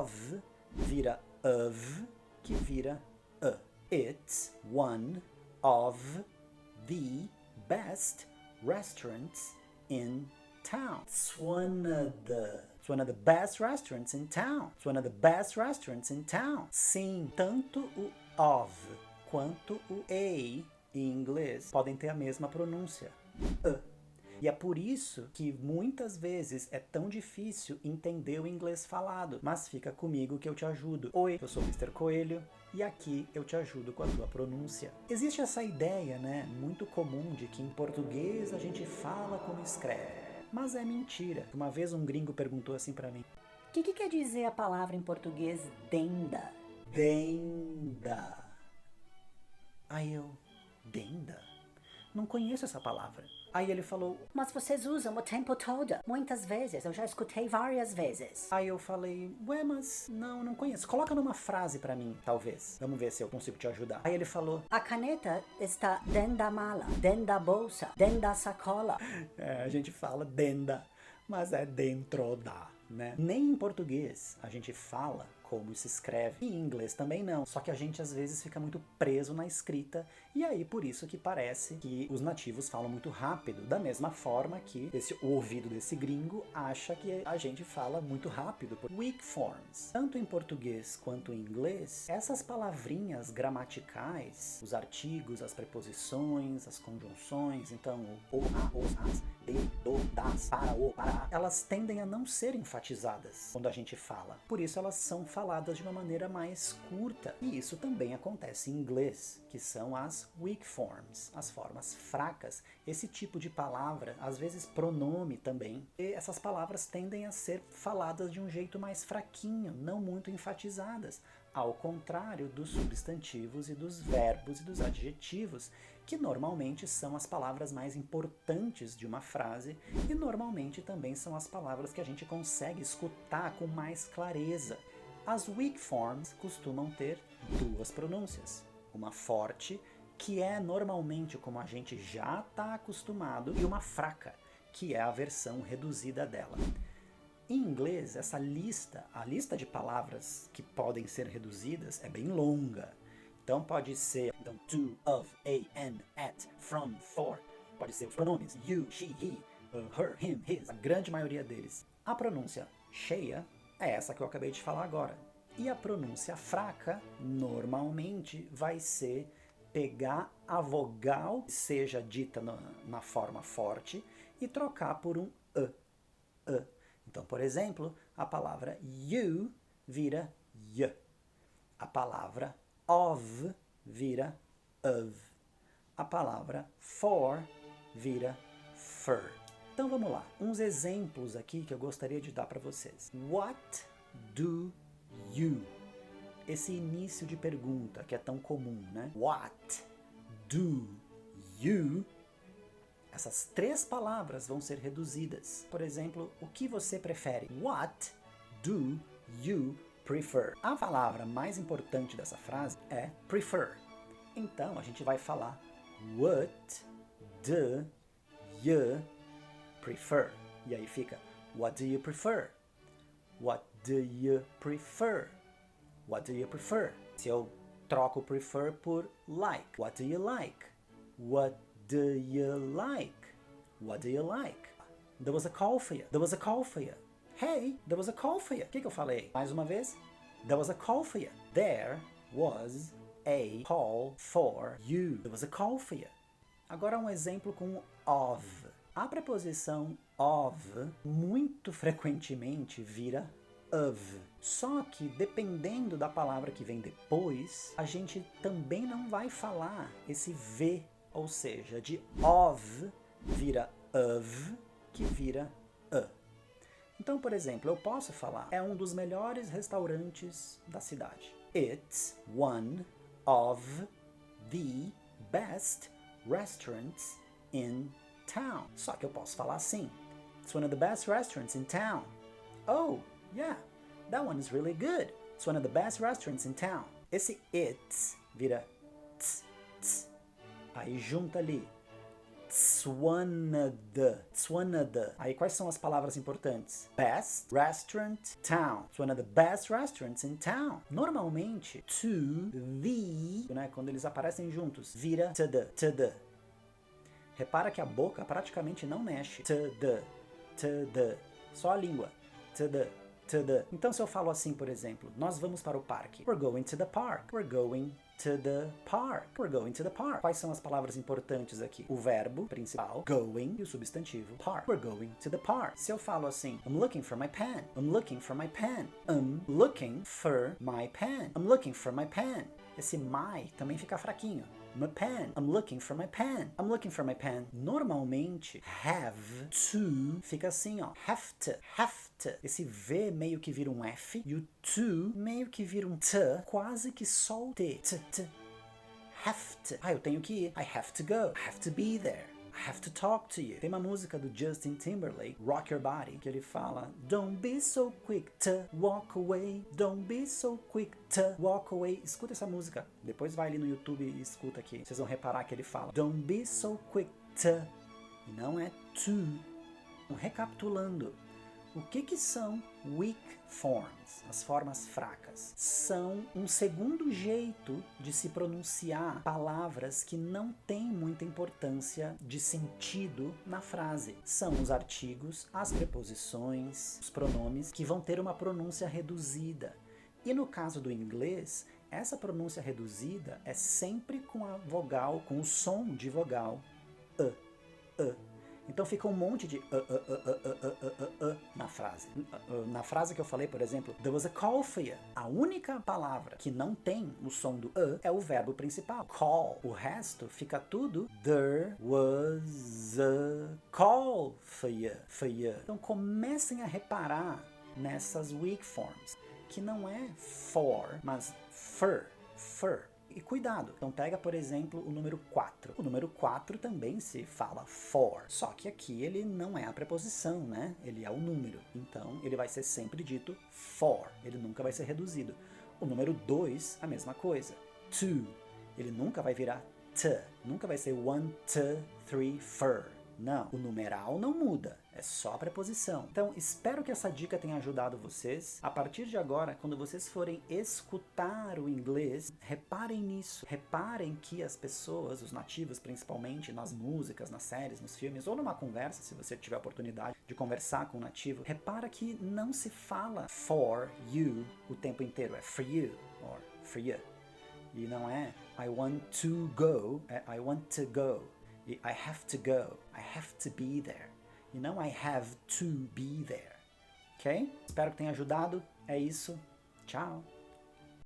of vira of, que vira a. It's one of the best restaurants in town. It's one of the best restaurants in town. It's one of the best restaurants in town. Sim, tanto o of quanto o a em inglês podem ter a mesma pronúncia. E é por isso que muitas vezes é tão difícil entender o inglês falado. Mas fica comigo que eu te ajudo. Oi, eu sou o Mr. Coelho e aqui eu te ajudo com a tua pronúncia. Existe essa ideia, né, muito comum de que em português a gente fala como escreve. Mas é mentira. Uma vez um gringo perguntou assim pra mim: O que quer dizer a palavra em português denda? Denda. Aí eu, denda? Não conheço essa palavra. Aí ele falou, Mas vocês usam o tempo todo. Muitas vezes, eu já escutei várias vezes. Aí eu falei, ué, mas não conheço. Coloca numa frase pra mim, talvez. Vamos ver se eu consigo te ajudar. Aí ele falou, A caneta está dentro da mala, dentro da bolsa, dentro da sacola. a gente fala denda, mas é dentro da, né? Nem em português a gente fala como se escreve. E em inglês também não. Só que a gente às vezes fica muito preso na escrita. E aí por isso que parece que os nativos falam muito rápido. Da mesma forma que o ouvido desse gringo acha que a gente fala muito rápido. Weak forms. Tanto em português quanto em inglês, essas palavrinhas gramaticais, os artigos, as preposições, as conjunções, então o, a, os, as, de, do, das, para, o, para, elas tendem a não ser enfatizadas quando a gente fala. Por isso elas são faladas de uma maneira mais curta. E isso também acontece em inglês, que são as weak forms, as formas fracas. Esse tipo de palavra, às vezes pronome também, e essas palavras tendem a ser faladas de um jeito mais fraquinho, não muito enfatizadas, ao contrário dos substantivos e dos verbos e dos adjetivos, que normalmente são as palavras mais importantes de uma frase e normalmente também são as palavras que a gente consegue escutar com mais clareza. As weak forms costumam ter duas pronúncias, uma forte, que é normalmente como a gente já está acostumado, e uma fraca, que é a versão reduzida dela. Em inglês, essa lista, a lista de palavras que podem ser reduzidas é bem longa. Então pode ser to, of, a, and, at, from, for. Pode ser os pronomes you, she, he, her, him, his, a grande maioria deles. A pronúncia cheia é essa que eu acabei de falar agora. E a pronúncia fraca, normalmente, vai ser pegar a vogal que seja dita na forma forte e trocar por um a. Então, por exemplo, a palavra you vira y. A palavra of vira of. A palavra for vira fur. Então vamos lá, uns exemplos aqui que eu gostaria de dar para vocês. What do you? Esse início de pergunta que é tão comum, né? What do you? Essas três palavras vão ser reduzidas. Por exemplo, o que você prefere? What do you prefer? A palavra mais importante dessa frase é prefer. Então a gente vai falar what do you prefer? E aí fica what do you prefer? What do you prefer? What do you prefer? Se eu troco prefer por like. What do you like? What do you like? What do you like? There was a call for you. There was a call for you. Hey, there was a call for you. O que eu falei? Mais uma vez. There was a call for you. There was a call for you. There was a call for you. Agora um exemplo com of. A preposição of muito frequentemente vira of. Só que dependendo da palavra que vem depois, a gente também não vai falar esse V, ou seja, de of vira of, que vira a. Então, por exemplo, eu posso falar, é um dos melhores restaurantes da cidade. It's one of the best restaurants in town. Só que eu posso falar assim, it's one of the best restaurants in town. Oh, yeah, that one is really good. It's one of the best restaurants in town. Esse it's vira tss, tss. Aí junta ali It's one of the. Aí quais são as palavras importantes? Best restaurant town. It's one of the best restaurants in town. Normalmente, to, the, né, quando eles aparecem juntos, vira to the. Repara que a boca praticamente não mexe. To the. Só a língua. To the. Então se eu falo assim, por exemplo, nós vamos para o parque. We're going to the park. We're going to the park. We're going to the park. Quais são as palavras importantes aqui? O verbo principal, going, e o substantivo, park. We're going to the park. Se eu falo assim, I'm looking for my pen. I'm looking for my pen. I'm looking for my pen. I'm looking for my pen. Esse my também fica fraquinho. My pen. I'm looking for my pen. I'm looking for my pen. Normalmente, have to fica assim, ó. Have to. Esse V meio que vira um F e o to meio que vira um T, quase que só o T. Have to. Eu tenho que ir. I have to go. I have to be there. I have to talk to you. Tem uma música do Justin Timberlake, Rock Your Body, que ele fala Don't be so quick to walk away. Don't be so quick to walk away. Escuta essa música. Depois vai ali no YouTube e escuta aqui. Vocês vão reparar que ele fala Don't be so quick to. E não é to. Recapitulando. O que são weak forms, as formas fracas? São um segundo jeito de se pronunciar palavras que não têm muita importância de sentido na frase. São os artigos, as preposições, os pronomes que vão ter uma pronúncia reduzida. E no caso do inglês, essa pronúncia reduzida é sempre com a vogal, com o som de vogal Então fica um monte de na frase. Na frase que eu falei, por exemplo, there was a call for you. A única palavra que não tem o som do é o verbo principal, call. O resto fica tudo there was a call for you. Então comecem a reparar nessas weak forms, que não é for, mas fur. E cuidado, então pega, por exemplo, o número 4. O número 4 também se fala for, só que aqui ele não é a preposição, né? Ele é o número, então ele vai ser sempre dito for, ele nunca vai ser reduzido. O número 2, a mesma coisa. To, ele nunca vai virar t, nunca vai ser 1, 2, 3, fur. Não, o numeral não muda, é só a preposição. Então, espero que essa dica tenha ajudado vocês. A partir de agora, quando vocês forem escutar o inglês, reparem nisso. Reparem que as pessoas, os nativos principalmente, nas músicas, nas séries, nos filmes, ou numa conversa, se você tiver a oportunidade de conversar com um nativo, repara que não se fala for you o tempo inteiro, é for you, or for you. E não é I want to go, é I want to go. I have to go, I have to be there. E não I have to be there. Ok? Espero que tenha ajudado. É isso. Tchau.